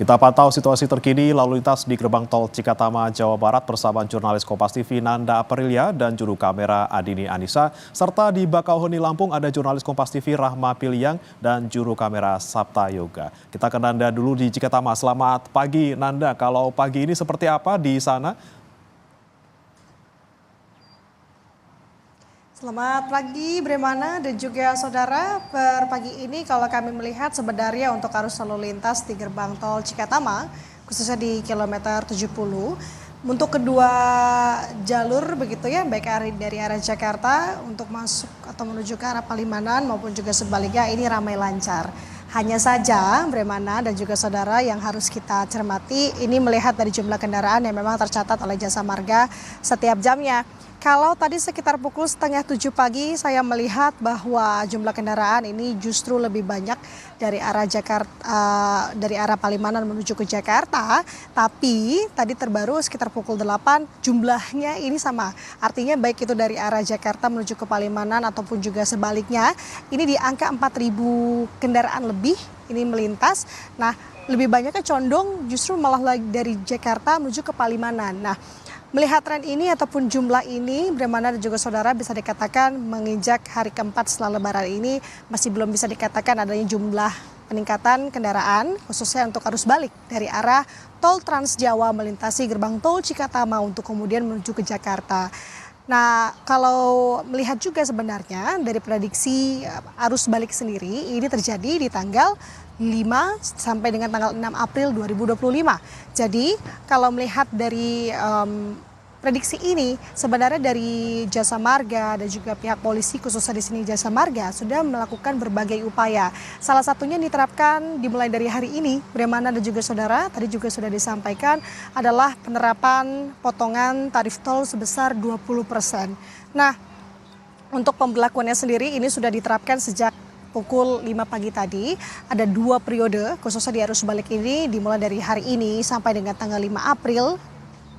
Kita pantau situasi terkini lalu lintas di gerbang tol Cikatama, Jawa Barat bersama jurnalis Kompas TV Nanda Aprilia dan juru kamera Adini Anissa. Serta di Bakauheni, Lampung ada jurnalis Kompas TV Rahma Piliang dan juru kamera Sabta Yoga. Kita ke Nanda dulu di Cikatama. Selamat pagi Nanda, kalau pagi ini seperti apa di sana? Selamat pagi Bremana dan juga saudara. Per pagi ini kalau kami melihat sebenarnya untuk arus lalu lintas di gerbang tol Cikatama, khususnya di kilometer 70, untuk kedua jalur begitu ya, baik dari arah Jakarta untuk masuk atau menuju ke arah Palimanan maupun juga sebaliknya, ini ramai lancar. Hanya saja Bremana dan juga saudara yang harus kita cermati, ini melihat dari jumlah kendaraan yang memang tercatat oleh Jasa Marga setiap jamnya. Kalau tadi sekitar pukul 6:30 pagi saya melihat bahwa jumlah kendaraan ini justru lebih banyak dari arah dari arah Palimanan menuju ke Jakarta, tapi tadi terbaru sekitar pukul 8 jumlahnya ini sama. Artinya baik itu dari arah Jakarta menuju ke Palimanan ataupun juga sebaliknya, ini di angka 4.000 kendaraan lebih ini melintas. Nah, lebih banyaknya condong justru malah dari Jakarta menuju ke Palimanan. Nah, melihat tren ini ataupun jumlah ini, Bremana dan juga saudara, bisa dikatakan menginjak hari keempat setelah lebaran ini masih belum bisa dikatakan adanya jumlah peningkatan kendaraan khususnya untuk arus balik dari arah tol Trans Jawa melintasi gerbang tol Cikatama untuk kemudian menuju ke Jakarta. Nah, kalau melihat juga sebenarnya dari prediksi arus balik sendiri ini terjadi di tanggal 5 sampai dengan tanggal 6 April 2025. Jadi kalau melihat dari prediksi ini, sebenarnya dari Jasa Marga dan juga pihak polisi khususnya di sini Jasa Marga sudah melakukan berbagai upaya. Salah satunya diterapkan dimulai dari hari ini, Bremana dan juga saudara, tadi juga sudah disampaikan adalah penerapan potongan tarif tol sebesar 20%. Nah, untuk pemberlakuannya sendiri ini sudah diterapkan sejak pukul 5 pagi tadi. Ada 2 periode khususnya di arus balik ini dimulai dari hari ini sampai dengan tanggal 5 April.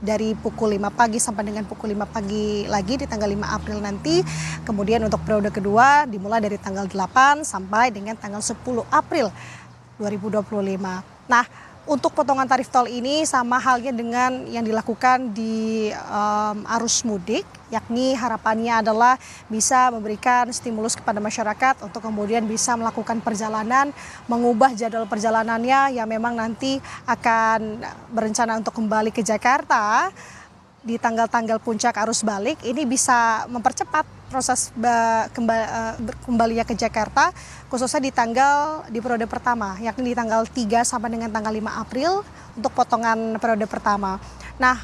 Dari pukul 5 pagi sampai dengan pukul 5 pagi lagi di tanggal 5 April nanti. Kemudian untuk periode kedua dimulai dari tanggal 8 sampai dengan tanggal 10 April 2025. Nah, untuk potongan tarif tol ini sama halnya dengan yang dilakukan di arus mudik, yakni harapannya adalah bisa memberikan stimulus kepada masyarakat untuk kemudian bisa melakukan perjalanan, mengubah jadwal perjalanannya yang memang nanti akan berencana untuk kembali ke Jakarta di tanggal-tanggal puncak arus balik, ini bisa mempercepat proses kembalinya ke Jakarta khususnya di periode pertama, yakni di tanggal 3 sampai dengan tanggal 5 April untuk potongan periode pertama. Nah,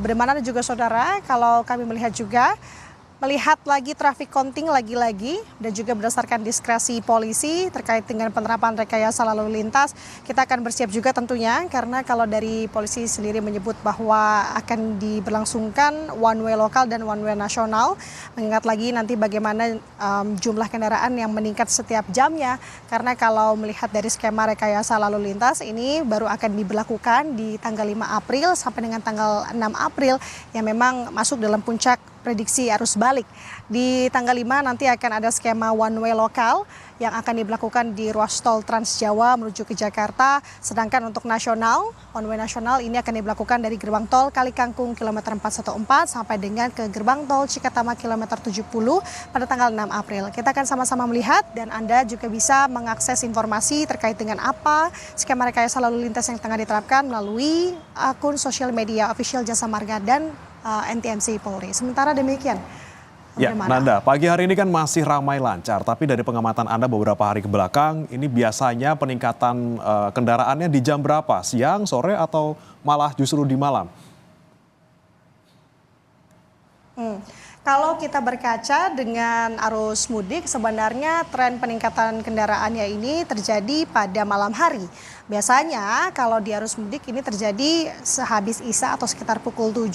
bagaimana juga saudara, kalau kami melihat lagi traffic counting lagi-lagi dan juga berdasarkan diskresi polisi terkait dengan penerapan rekayasa lalu lintas, kita akan bersiap juga tentunya karena kalau dari polisi sendiri menyebut bahwa akan diberlangsungkan one way lokal dan one way nasional, mengingat lagi nanti bagaimana jumlah kendaraan yang meningkat setiap jamnya, karena kalau melihat dari skema rekayasa lalu lintas ini baru akan diberlakukan di tanggal 5 April sampai dengan tanggal 6 April yang memang masuk dalam puncak prediksi arus balik. Di tanggal 5 nanti akan ada skema one way lokal yang akan diberlakukan di ruas tol Trans Jawa menuju ke Jakarta. Sedangkan untuk nasional, one way nasional ini akan diberlakukan dari gerbang tol Kalikangkung kilometer 414 sampai dengan ke gerbang tol Cikatama kilometer 70 pada tanggal 6 April. Kita akan sama-sama melihat dan Anda juga bisa mengakses informasi terkait dengan apa skema rekayasa lalu lintas yang tengah diterapkan melalui akun sosial media official Jasa Marga dan NTMC Polri. Sementara demikian. Ya, Nanda, pagi hari ini kan masih ramai lancar, tapi dari pengamatan Anda beberapa hari ke belakang, ini biasanya peningkatan kendaraannya di jam berapa? Siang, sore, atau malah justru di malam? Kalau kita berkaca dengan arus mudik, sebenarnya tren peningkatan kendaraannya ini terjadi pada malam hari. Biasanya kalau di arus mudik ini terjadi sehabis Isya atau sekitar pukul 7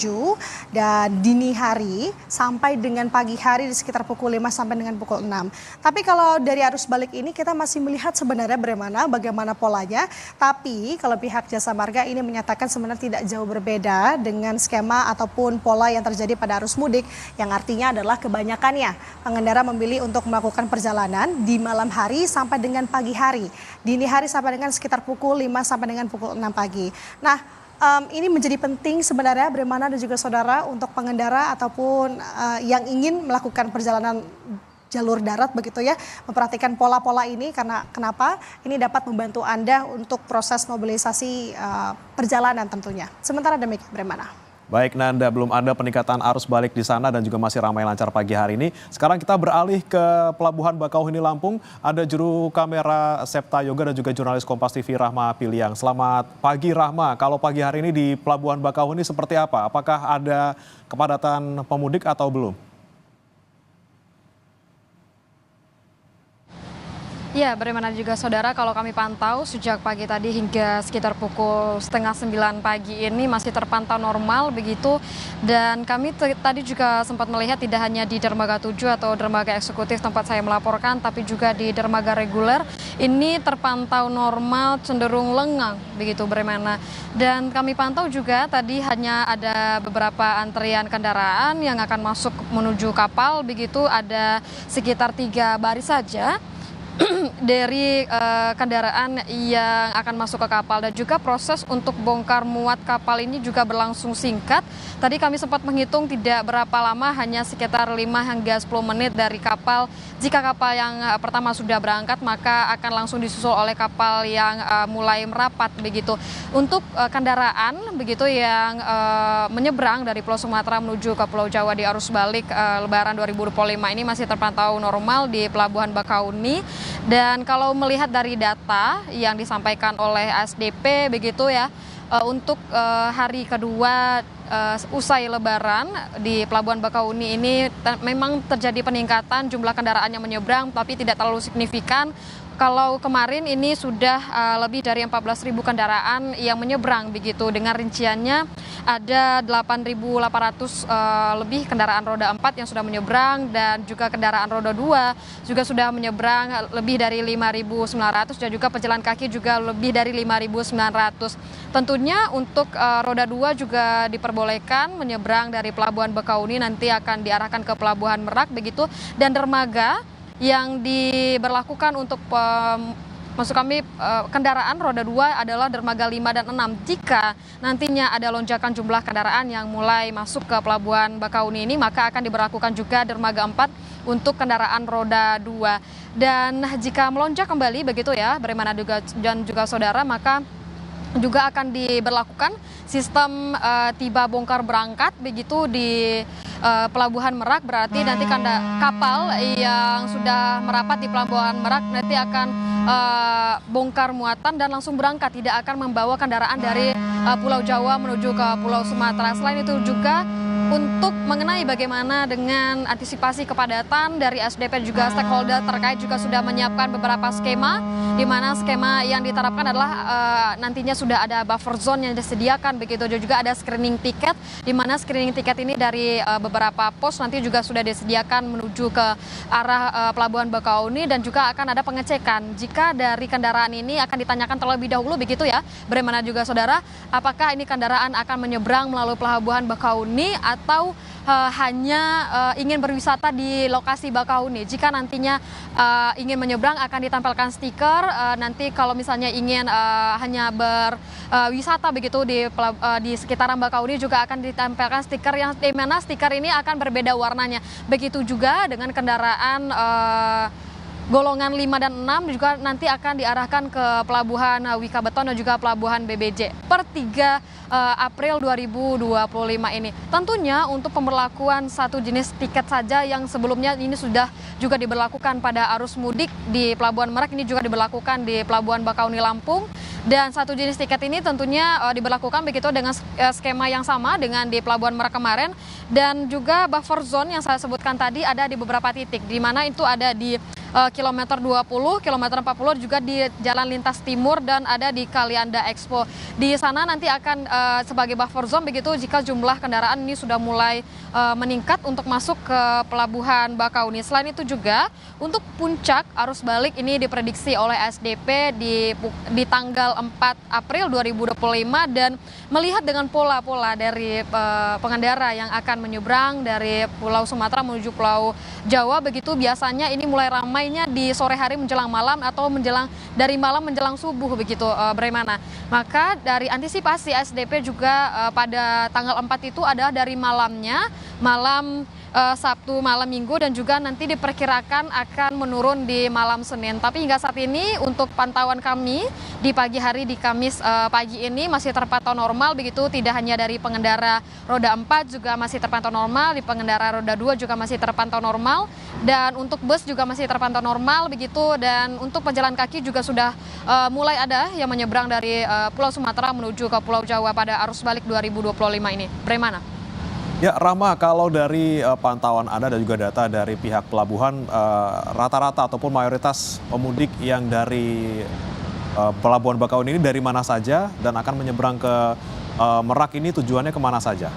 dan dini hari sampai dengan pagi hari di sekitar pukul 5 sampai dengan pukul 6. Tapi kalau dari arus balik ini kita masih melihat sebenarnya bagaimana polanya. Tapi kalau pihak Jasa Marga ini menyatakan sebenarnya tidak jauh berbeda dengan skema ataupun pola yang terjadi pada arus mudik, yang artinya adalah kebanyakannya pengendara memilih untuk melakukan perjalanan di malam hari sampai dengan pagi hari. Dini hari sampai dengan sekitar pukul pukul 5 sampai dengan pukul 6 pagi. Nah, ini menjadi penting sebenarnya Bremana dan juga saudara untuk pengendara ataupun yang ingin melakukan perjalanan jalur darat begitu ya, memperhatikan pola-pola ini karena kenapa? Ini dapat membantu Anda untuk proses mobilisasi perjalanan tentunya. Sementara demikian Bremana. Baik Nanda, belum ada peningkatan arus balik di sana dan juga masih ramai lancar pagi hari ini. Sekarang kita beralih ke Pelabuhan Bakauheni Lampung. Ada juru kamera Septa Yoga dan juga jurnalis Kompas TV Rahma Piliang. Selamat pagi Rahma, kalau pagi hari ini di Pelabuhan Bakauheni seperti apa? Apakah ada kepadatan pemudik atau belum? Ya, bagaimana juga saudara, kalau kami pantau sejak pagi tadi hingga sekitar pukul setengah 9 pagi ini masih terpantau normal begitu. Dan kami tadi juga sempat melihat tidak hanya di dermaga 7 atau dermaga eksekutif tempat saya melaporkan, tapi juga di dermaga reguler ini terpantau normal cenderung lengang begitu bagaimana. Dan kami pantau juga tadi hanya ada beberapa antrian kendaraan yang akan masuk menuju kapal begitu, ada sekitar 3 baris saja dari kendaraan yang akan masuk ke kapal, dan juga proses untuk bongkar muat kapal ini juga berlangsung singkat. Tadi kami sempat menghitung tidak berapa lama, hanya sekitar 5 hingga 10 menit dari kapal. Jika kapal yang pertama sudah berangkat, maka akan langsung disusul oleh kapal yang mulai merapat begitu. Untuk kendaraan begitu yang menyeberang dari Pulau Sumatera menuju ke Pulau Jawa di arus balik Lebaran 2025 ini masih terpantau normal di Pelabuhan Bakauheni. Dan kalau melihat dari data yang disampaikan oleh ASDP begitu ya, untuk hari kedua usai Lebaran di Pelabuhan Bakauheni ini memang terjadi peningkatan jumlah kendaraan yang menyeberang, tapi tidak terlalu signifikan. Kalau kemarin ini sudah lebih dari 14.000 kendaraan yang menyeberang begitu, dengan rinciannya ada 8.800 lebih kendaraan roda 4 yang sudah menyeberang, dan juga kendaraan roda 2 juga sudah menyeberang lebih dari 5.900, dan juga pejalan kaki juga lebih dari 5.900. Tentunya untuk roda 2 juga diperbolehkan menyeberang dari Pelabuhan Bakauheni, nanti akan diarahkan ke Pelabuhan Merak begitu, dan dermaga yang diberlakukan untuk maksud kami kendaraan roda 2 adalah dermaga 5 dan 6. Jika nantinya ada lonjakan jumlah kendaraan yang mulai masuk ke Pelabuhan Bakauheni ini, maka akan diberlakukan juga dermaga 4 untuk kendaraan roda 2. Dan jika melonjak kembali begitu ya, bagaimana dan juga saudara, maka juga akan diberlakukan sistem tiba bongkar berangkat begitu di Pelabuhan Merak. Berarti nanti kapal yang sudah merapat di Pelabuhan Merak nanti akan bongkar muatan dan langsung berangkat, tidak akan membawa kendaraan dari Pulau Jawa menuju ke Pulau Sumatera. Selain itu juga untuk mengenai bagaimana dengan antisipasi kepadatan dari SDP juga stakeholder terkait juga sudah menyiapkan beberapa skema, di mana skema yang diterapkan adalah nantinya sudah ada buffer zone yang disediakan begitu, juga ada screening tiket, di mana screening tiket ini dari beberapa pos nanti juga sudah disediakan menuju ke arah Pelabuhan Bakauheni, dan juga akan ada pengecekan jika dari kendaraan ini akan ditanyakan terlebih dahulu begitu ya, bagaimana juga saudara, apakah ini kendaraan akan menyeberang melalui Pelabuhan Bakauheni atau hanya ingin berwisata di lokasi Bakauheni. Jika nantinya ingin menyeberang akan ditampilkan stiker, nanti kalau misalnya ingin hanya berwisata begitu di sekitaran Bakauheni juga akan ditampilkan stiker yang di mana stiker ini akan berbeda warnanya. Begitu juga dengan kendaraan golongan 5 dan 6 juga nanti akan diarahkan ke Pelabuhan Wika Beton dan juga Pelabuhan BBJ per 3 April 2025 ini. Tentunya untuk pemberlakuan satu jenis tiket saja yang sebelumnya ini sudah juga diberlakukan pada arus mudik di Pelabuhan Merak, ini juga diberlakukan di Pelabuhan Bakauheni Lampung. Dan satu jenis tiket ini tentunya diberlakukan begitu dengan skema yang sama dengan di Pelabuhan Merak kemarin. Dan juga buffer zone yang saya sebutkan tadi ada di beberapa titik, di mana itu ada di kilometer 20, kilometer 40, juga di Jalan Lintas Timur, dan ada di Kalianda Expo. Di sana nanti akan sebagai buffer zone begitu jika jumlah kendaraan ini sudah mulai meningkat untuk masuk ke Pelabuhan Bakauheni. Selain itu juga untuk puncak arus balik ini diprediksi oleh SDP di tanggal 4 April 2025, dan melihat dengan pola-pola dari pengendara yang akan menyeberang dari Pulau Sumatera menuju Pulau Jawa begitu, biasanya ini mulai ramai ramainya di sore hari menjelang malam atau dari malam menjelang subuh begitu, Bremana. Maka dari antisipasi ASDP juga pada tanggal 4 itu adalah dari malamnya, malam Sabtu, malam Minggu, dan juga nanti diperkirakan akan menurun di malam Senin. Tapi hingga saat ini untuk pantauan kami di pagi hari di Kamis pagi ini masih terpantau normal begitu, tidak hanya dari pengendara roda 4 juga masih terpantau normal, di pengendara roda 2 juga masih terpantau normal, dan untuk bus juga masih terpantau normal begitu, dan untuk pejalan kaki juga sudah mulai ada yang menyeberang dari Pulau Sumatera menuju ke Pulau Jawa pada arus balik 2025 ini. Bremana. Ya, Rama, kalau dari pantauan Anda dan juga data dari pihak pelabuhan, rata-rata ataupun mayoritas pemudik yang dari Pelabuhan Bakauheni ini dari mana saja dan akan menyeberang ke Merak ini tujuannya kemana saja?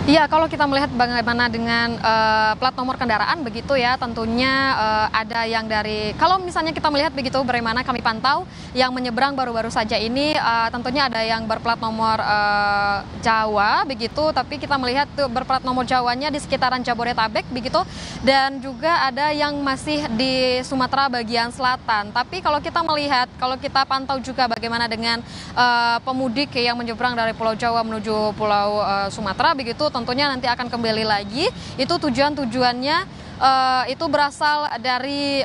Iya, kalau kita melihat bagaimana dengan plat nomor kendaraan begitu ya, tentunya ada yang dari, kalau misalnya kita melihat begitu bagaimana kami pantau yang menyeberang baru-baru saja ini, tentunya ada yang berplat nomor Jawa begitu, tapi kita melihat tuh berplat nomor Jawanya di sekitaran Jabodetabek begitu, dan juga ada yang masih di Sumatera bagian selatan. Tapi kalau kita melihat, kalau kita pantau juga bagaimana dengan pemudik yang menyeberang dari Pulau Jawa menuju Pulau Sumatera begitu, tentunya nanti akan kembali lagi. Itu tujuannya itu berasal dari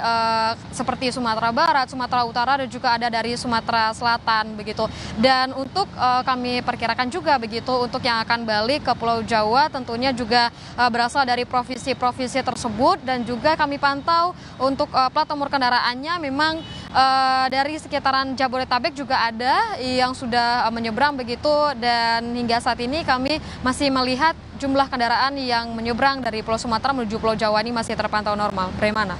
seperti Sumatera Barat, Sumatera Utara, dan juga ada dari Sumatera Selatan begitu. Dan untuk kami perkirakan juga begitu untuk yang akan balik ke Pulau Jawa tentunya juga berasal dari provinsi-provinsi tersebut, dan juga kami pantau untuk plat nomor kendaraannya memang dari sekitaran Jabodetabek juga ada yang sudah menyeberang begitu, dan hingga saat ini kami masih melihat jumlah kendaraan yang menyeberang dari Pulau Sumatera menuju Pulau Jawa ini masih terpantau normal. Bremana.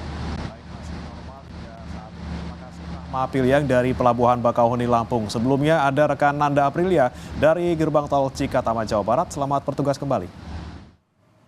Pilihan dari Pelabuhan Bakauheni Lampung. Sebelumnya ada rekan Nanda Aprilia dari Gerbang Tol Cikatama, Jawa Barat. Selamat bertugas kembali.